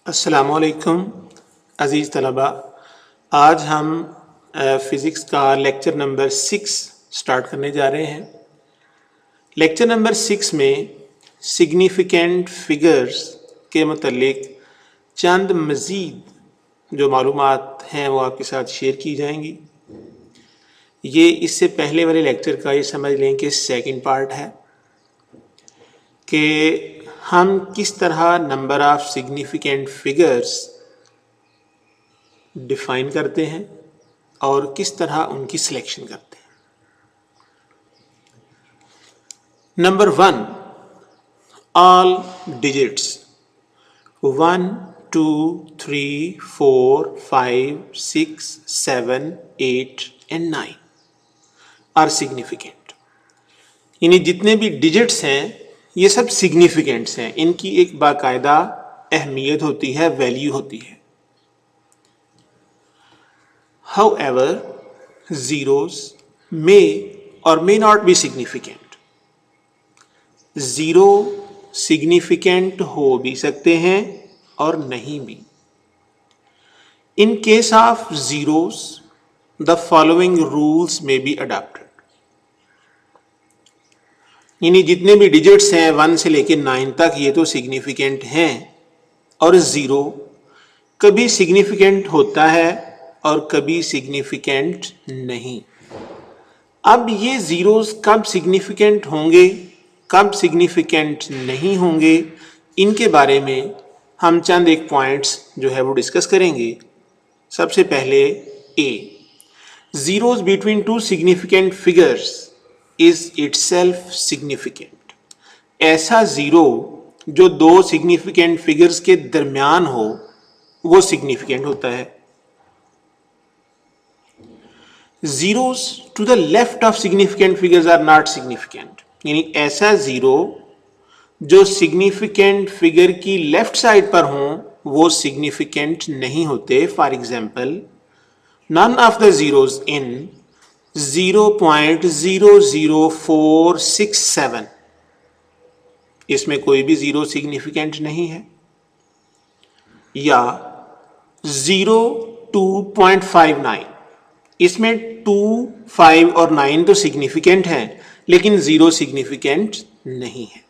अस्सलामुअलैकुम अज़ीज़ तलबा। आज हम फ़िज़िक्स का लेक्चर नंबर 6 स्टार्ट करने जा रहे हैं। लेक्चर नंबर 6 में सिग्निफिकेंट फ़िगर्स के मुतल्लिक चंद मज़ीद जो मालूमात हैं वो आपके साथ शेयर की जाएंगी। ये इससे पहले वाले लेक्चर का ये समझ लें कि सेकंड पार्ट है कि हम किस तरह number of significant figures define करते हैं और किस तरह उनकी सिलेक्शन करते हैं। Number 1, all digits 1, 2, 3, 4, 5, 6, 7, 8 and 9 are significant. यानी जितने भी डिजिट्स हैं ये सब सिग्निफिकेंट्स हैं, इनकी एक बाकायदा अहमियत होती है, वैल्यू होती है। However, zeros may or may not be significant. Zero significant हो भी सकते हैं और नहीं भी। In case of zeros, the following rules may be adopted. यानी जितने भी डिजिट्स हैं 1 से लेकर 9 तक ये तो सिग्निफिकेंट हैं, और ज़ीरो कभी सिग्निफिकेंट होता है और कभी सिग्निफिकेंट नहीं। अब ये ज़ीरोस कब सिग्निफिकेंट होंगे, कब सिग्निफिकेंट नहीं होंगे, इनके बारे में हम चंद एक पॉइंट्स जो है वो डिस्कस करेंगे। सबसे पहले A, zeros between two significant figures is itself significant. ऐसा ज़ीरो जो दो सिग्निफिकेंट फिगर्स के दरमियान हो वो सिग्निफिकेंट होता है। Zeros to the left of significant figures are not significant. यानी ऐसा ज़ीरो जो सिग्निफिकेंट फिगर की लेफ्ट साइड पर हों वो सिग्निफिकेंट नहीं होते। For example, none of the zeros in 0.00467, इसमें कोई भी ज़ीरो सिग्निफिकेंट नहीं है। या 0.259, इसमें 2, 5 और 9 तो सिग्निफिकेंट हैं लेकिन ज़ीरो सिग्निफिकेंट नहीं है।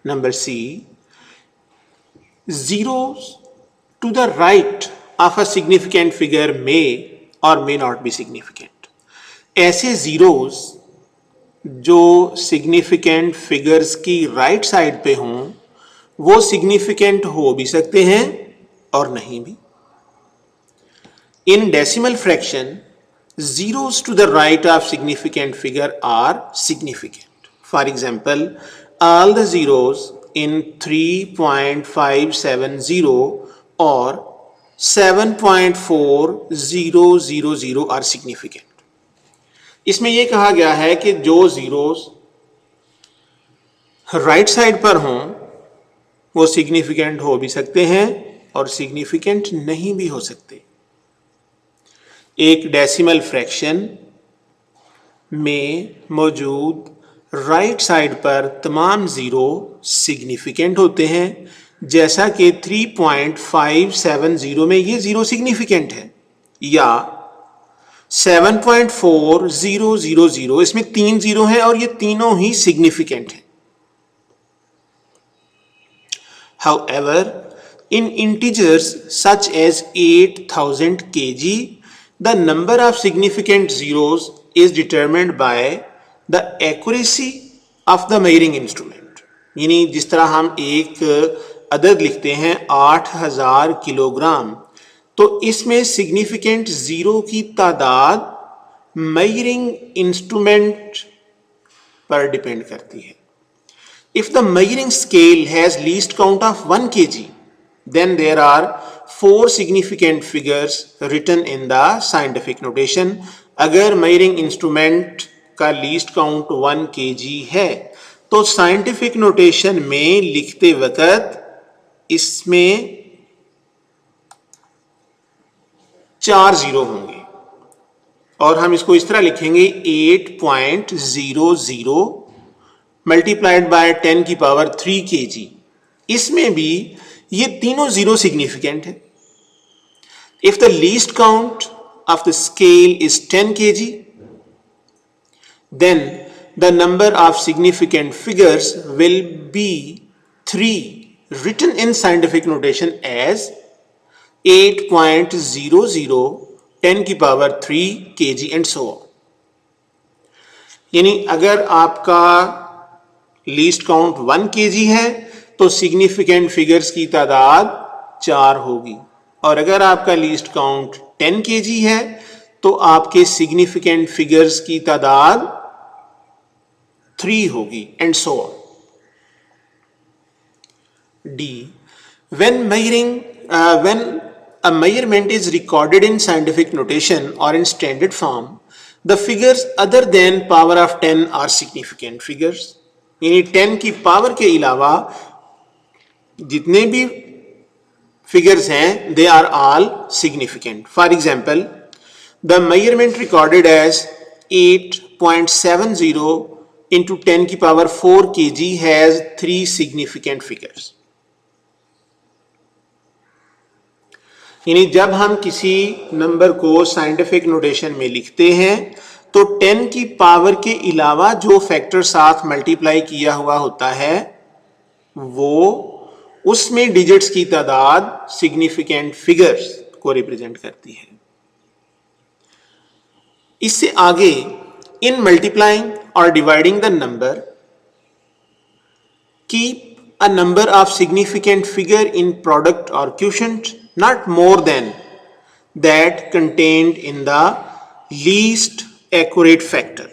Number C, zeros to the right of a significant figure may or may not be significant. ऐसे ज़ीरोस जो सिग्निफिकेंट फिगर्स की राइट साइड पे हों वो सिग्निफिकेंट हो भी सकते हैं और नहीं भी। In decimal fraction, zeros to the right of significant figure are significant. For example, all the zeros in 3.570 or 7.4000 are significant. इसमें यह कहा गया है कि जो जीरोस राइट साइड पर हों वो सिग्निफिकेंट हो भी सकते हैं और सिग्निफिकेंट नहीं भी हो सकते। एक डेसिमल फ्रैक्शन में मौजूद राइट साइड पर तमाम ज़ीरो सिग्निफिकेंट होते हैं, जैसा कि 3.570 में ये ज़ीरो सिग्निफिकेंट है, या 7.4000 इसमें 3 ज़ीरो हैं और ये तीनों ही सिग्निफिकेंट हैं। However, in integers such as 8000 kg, the number of significant zeros is determined by the accuracy of the measuring instrument. यानी जिस तरह हम एक अदद लिखते हैं 8000 किलोग्राम, तो इसमें सिग्निफिकेंट ज़ीरो की तादाद मेजरिंग इंस्ट्रूमेंट पर डिपेंड करती है। If the measuring scale has least count of 1 kg, then there are 4 significant figures written in the scientific notation. अगर measuring instrument का least count 1 kg है तो scientific notation में लिखते वक्त इसमें 4 ज़ीरो होंगे और हम इसको इस तरह लिखेंगे 8.00 मल्टीप्लाइड बाय 10 की पावर 3 kg इसमें भी ये तीनों जीरो सिग्निफिकेंट है. If the least count of the scale is 10 kg, then the number of significant figures will be 3, written in scientific notation as 8.00, 10 की power 3 kg and so on. यानी अगर आपका least count 1 kg है तो significant figures की तादाद 4 होगी, और अगर आपका लीस्ट काउंट 10 kg है तो आपके सिग्निफिकेंट फिगर्स की तादाद 3 होगी and so on. D. When a measurement is recorded in scientific notation or in standard form, the figures other than power of 10 are significant figures. यानी 10 की पावर के अलावा जितने भी figures हैं they are all significant. For example, the measurement recorded as 8.70 into 10 की power 4 kg has 3 significant figures. यानी जब हम किसी नंबर को साइंटिफिक नोटेशन में लिखते हैं तो 10 की पावर के अलावा जो फैक्टर साथ मल्टीप्लाई किया हुआ होता है वो उसमें डिजिट्स की तादाद सिग्निफिकेंट फिगर्स को रिप्रेजेंट करती है. इससे आगे इन मल्टीप्लाइंग और dividing the number, keep a number of significant figure in product और quotient not more than that contained in the least accurate factor.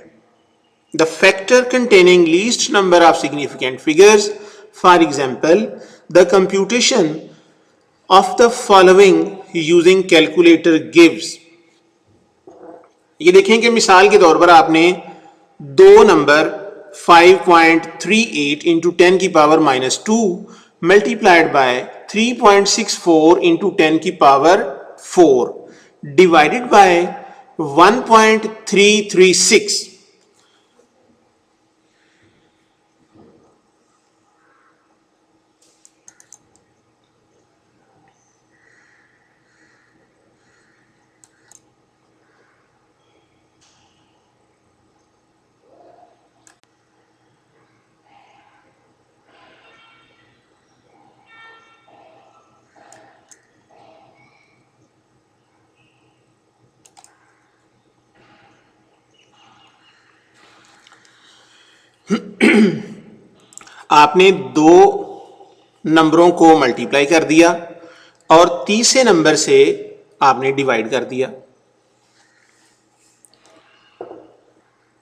The factor containing least number of significant figures, for example, the computation of the following using calculator gives. ये देखें कि मिसाल के तौर पर आपने दो नंबर 5.38 into 10 की पावर -2 multiplied by 3.64 into 10 की पावर 4 divided by 1.336. आपने दो नंबरों को मल्टीप्लाई कर दिया और तीसरे नंबर से आपने डिवाइड कर दिया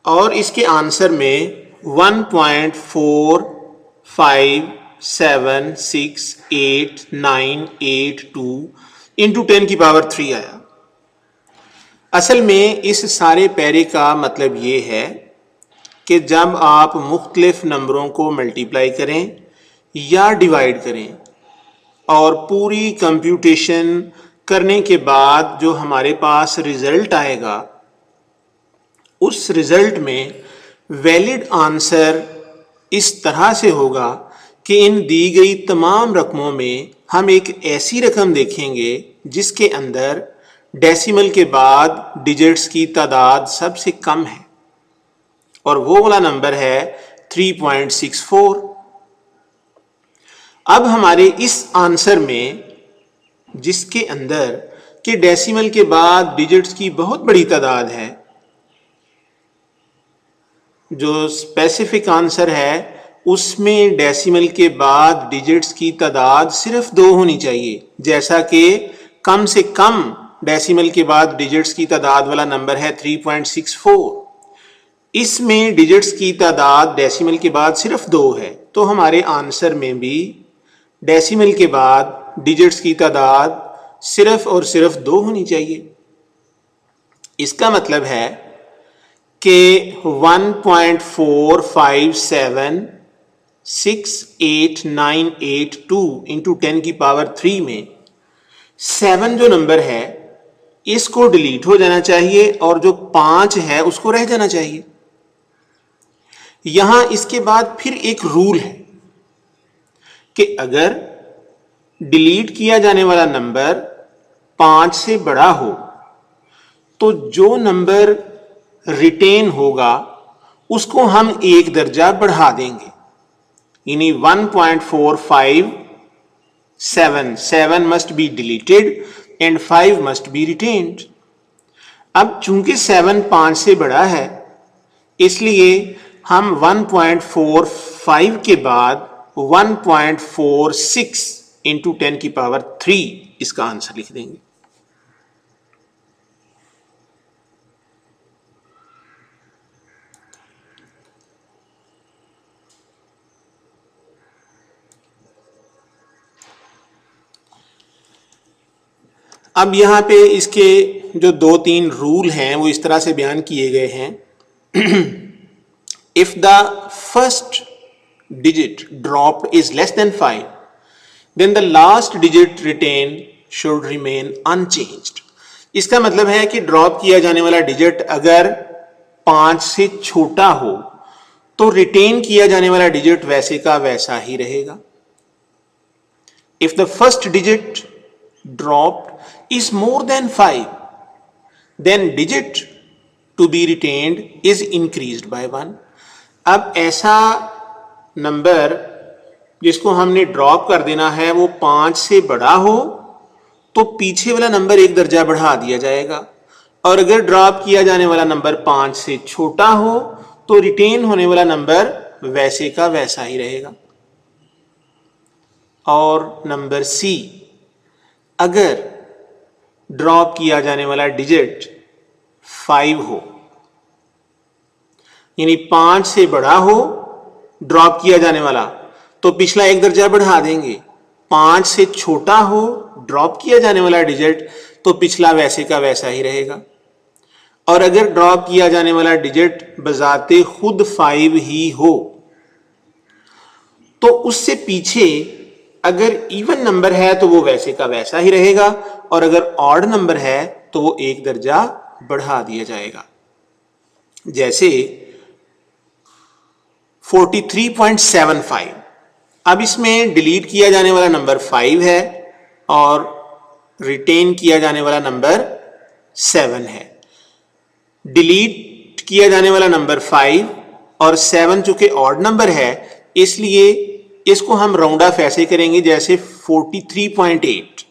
और इसके आंसर में 1.45768982 इंटू 10 की पावर 3 आया. असल में इस सारे पैरे का मतलब ये है कि जब आप मुख्तलिफ नंबरों को मल्टीप्लाई करें या डिवाइड करें और पूरी कंप्यूटेशन करने के बाद जो हमारे पास रिजल्ट आएगा उस रिजल्ट में वैलिड आंसर इस तरह से होगा कि इन दी गई तमाम रकमों में हम एक ऐसी रकम देखेंगे जिसके अंदर डेसिमल के बाद डिजिट्स की तादाद सबसे कम है और वो वाला नंबर है 3.64. अब हमारे इस आंसर में जिसके अंदर के डेसिमल के बाद डिजिट्स की बहुत बड़ी तादाद है, जो स्पेसिफिक आंसर है उसमें डेसिमल के बाद डिजिट्स की तादाद सिर्फ 2 होनी चाहिए, जैसा कि कम से कम डेसिमल के बाद डिजिट्स की तादाद वाला नंबर है 3.64. इसमें डिजिट्स की तादाद डेसिमल के बाद सिर्फ 2 है, तो हमारे आंसर में भी डेसिमल के बाद डिजिट्स की तादाद सिर्फ और सिर्फ 2 होनी चाहिए. इसका मतलब है कि 1.45768982 इंटू 10 की पावर 3 में 7 जो नंबर है इसको डिलीट हो जाना चाहिए और जो 5 है उसको रह जाना चाहिए. यहां इसके बाद फिर एक रूल है कि अगर डिलीट किया जाने वाला नंबर 5 से बड़ा हो तो जो नंबर रिटेन होगा उसको हम एक दर्जा बढ़ा देंगे, यानी 1.457 must be deleted and 5 must be retained. अब चूंकि 7 5 से बड़ा है इसलिए हम 1.45 के बाद 1.46 इंटू 10 की पावर 3 इसका आंसर लिख देंगे। अब यहां पे इसके जो 2-3 रूल हैं वो इस तरह से बयान किए गए हैं। If the first digit dropped is less than 5, then the last digit retained should remain unchanged. इसका मतलब है कि ड्रॉप किया जाने वाला डिजिट अगर 5 से छोटा हो तो रिटेन किया जाने वाला डिजिट वैसे का वैसा ही रहेगा। If the first digit dropped is more than 5, then digit to be retained is increased by 1. अब ऐसा नंबर जिसको हमने ड्रॉप कर देना है वो 5 से बड़ा हो तो पीछे वाला नंबर एक दर्जा बढ़ा दिया जाएगा, और अगर ड्रॉप किया जाने वाला नंबर 5 से छोटा हो तो रिटेन होने वाला नंबर वैसे का वैसा ही रहेगा। और नंबर सी, अगर ड्रॉप किया जाने वाला डिजिट 5 हो, यानी 5 से बड़ा हो ड्रॉप किया जाने वाला तो पिछला एक दर्जा बढ़ा देंगे, 5 से छोटा हो ड्रॉप किया जाने वाला डिजिट तो पिछला वैसे का वैसा ही रहेगा। और अगर ड्रॉप किया जाने वाला डिजिट बजाते खुद 5 ही हो तो उससे पीछे अगर इवन नंबर है तो वो वैसे का वैसा ही रहेगा, और अगर ऑड नंबर है तो वो एक दर्जा बढ़ा दिया जाएगा। जैसे 43.75, अब इसमें डिलीट किया जाने वाला नंबर 5 है और रिटेन किया जाने वाला नंबर 7 है। डिलीट किया जाने वाला नंबर 5 और 7 चूंकि ऑड नंबर है इसलिए इसको हम राउंड ऑफ ऐसे करेंगे जैसे 43.8।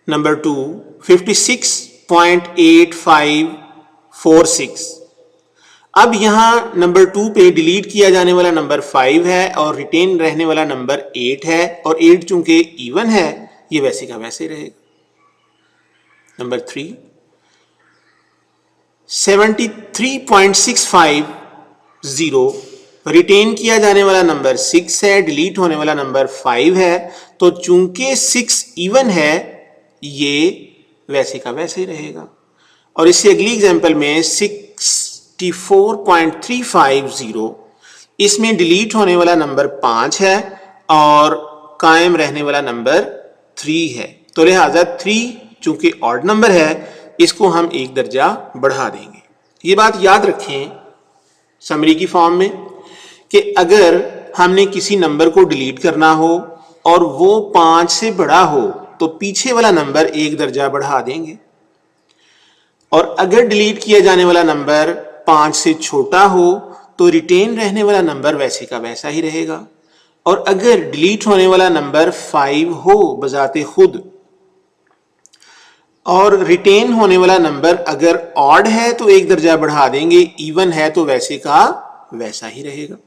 नंबर 2 56.8546। अब यहां नंबर 2 पे डिलीट किया जाने वाला नंबर 5 है और रिटेन रहने वाला नंबर 8 है, और 8 चूंकि इवन है ये वैसे का वैसे रहेगा। नंबर 3 73.650, रिटेन किया जाने वाला नंबर 6 है, डिलीट होने वाला नंबर 5 है, तो चूंकि 6 इवन है ये वैसे का वैसे ही रहेगा। और इससे अगली एग्जांपल में 64.350, इसमें डिलीट होने वाला नंबर 5 है और कायम रहने वाला नंबर 3 है, तो लिहाजा 3 चूंकि ऑड नंबर है इसको हम एक दर्जा बढ़ा देंगे। ये बात याद रखें समरी की फॉर्म में कि अगर हमने किसी नंबर को डिलीट करना हो और वो 5 से बड़ा हो तो पीछे वाला नंबर एक दर्जा बढ़ा देंगे, और अगर डिलीट किया जाने वाला नंबर 5 से छोटा हो तो रिटेन रहने वाला नंबर वैसे का वैसा ही रहेगा, और अगर डिलीट होने वाला नंबर 5 हो बजाते खुद और रिटेन होने वाला नंबर अगर ऑड है तो एक दर्जा बढ़ा देंगे, इवन है तो वैसे का वैसा ही रहेगा।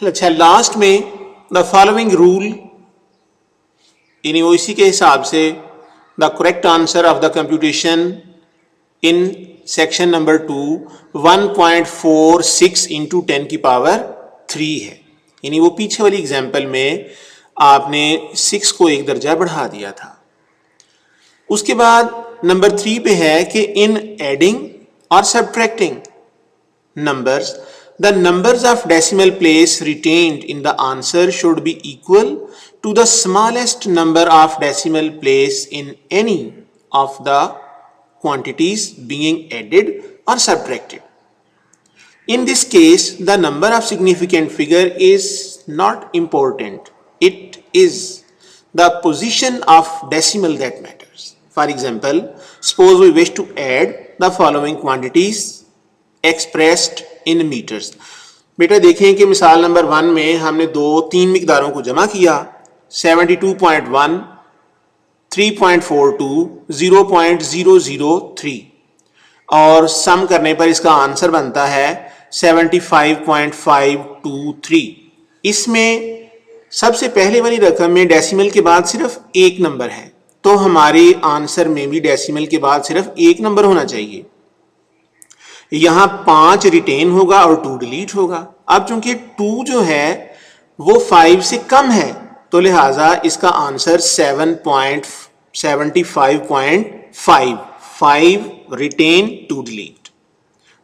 अच्छा, लास्ट में द फॉलोइंग रूल, यानी वो इसी के हिसाब से the correct answer of the computation in section number 2 1.46 into 10 की पावर 3 है। यानी वो पीछे वाली एग्जाम्पल में आपने 6 को एक दर्जा बढ़ा दिया था। उसके बाद नंबर 3 पे है कि इन एडिंग और subtracting numbers, the numbers of decimal place retained in the answer should be equal to the smallest number of decimal place in any of the quantities being added or subtracted. In this case, the number of significant figure is not important. It is the position of decimal that matters. For example, suppose we wish to add the following quantities expressed in metres. बेटा देखें कि मिसाल number 1 में हमने तीन मिकदारों को जमा किया 72.1, 3.42, 0.003 और सम करने पर इसका आंसर बनता है 75.523। इसमें सबसे पहले वाली रकम में डेसिमल के बाद सिर्फ एक नंबर है, तो हमारे आंसर में भी डेसिमल के बाद सिर्फ एक नंबर होना चाहिए। यहां 5 रिटेन होगा और 2 डिलीट होगा। अब चूंकि 2 जो है वो 5 से कम है तो लिहाजा इसका आंसर 75.5 रिटेन 2 डिलीट।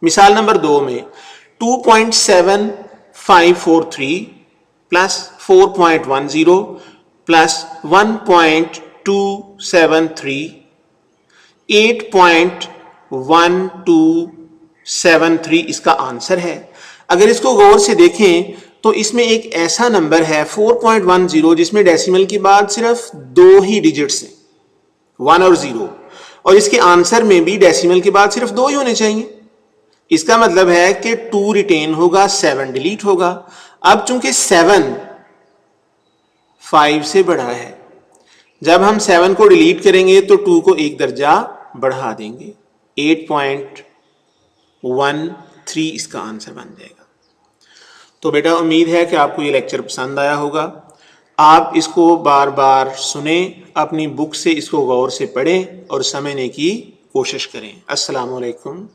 मिसाल नंबर 2 में 2.7543 प्लस 4.10 प्लस 1.273 8.1273 इसका आंसर है। अगर इसको गौर से देखें तो इसमें एक ऐसा नंबर है 4.10 जिसमें डेसिमल के बाद सिर्फ 2 ही डिजिट्स हैं, 1 और 0, और इसके आंसर में भी डेसिमल के बाद सिर्फ 2 ही होने चाहिए। इसका मतलब है कि 2 रिटेन होगा, 7 डिलीट होगा। अब चूंकि 7 5 से बड़ा है, जब हम 7 को डिलीट करेंगे तो 2 को एक दर्जा बढ़ा देंगे, 8.13 इसका आंसर बन जाएगा। तो बेटा उम्मीद है कि आपको ये लेक्चर पसंद आया होगा। आप इसको बार बार सुने, अपनी बुक से इसको गौर से पढ़ें और समझने की कोशिश करें। अस्सलाम वालेकुम।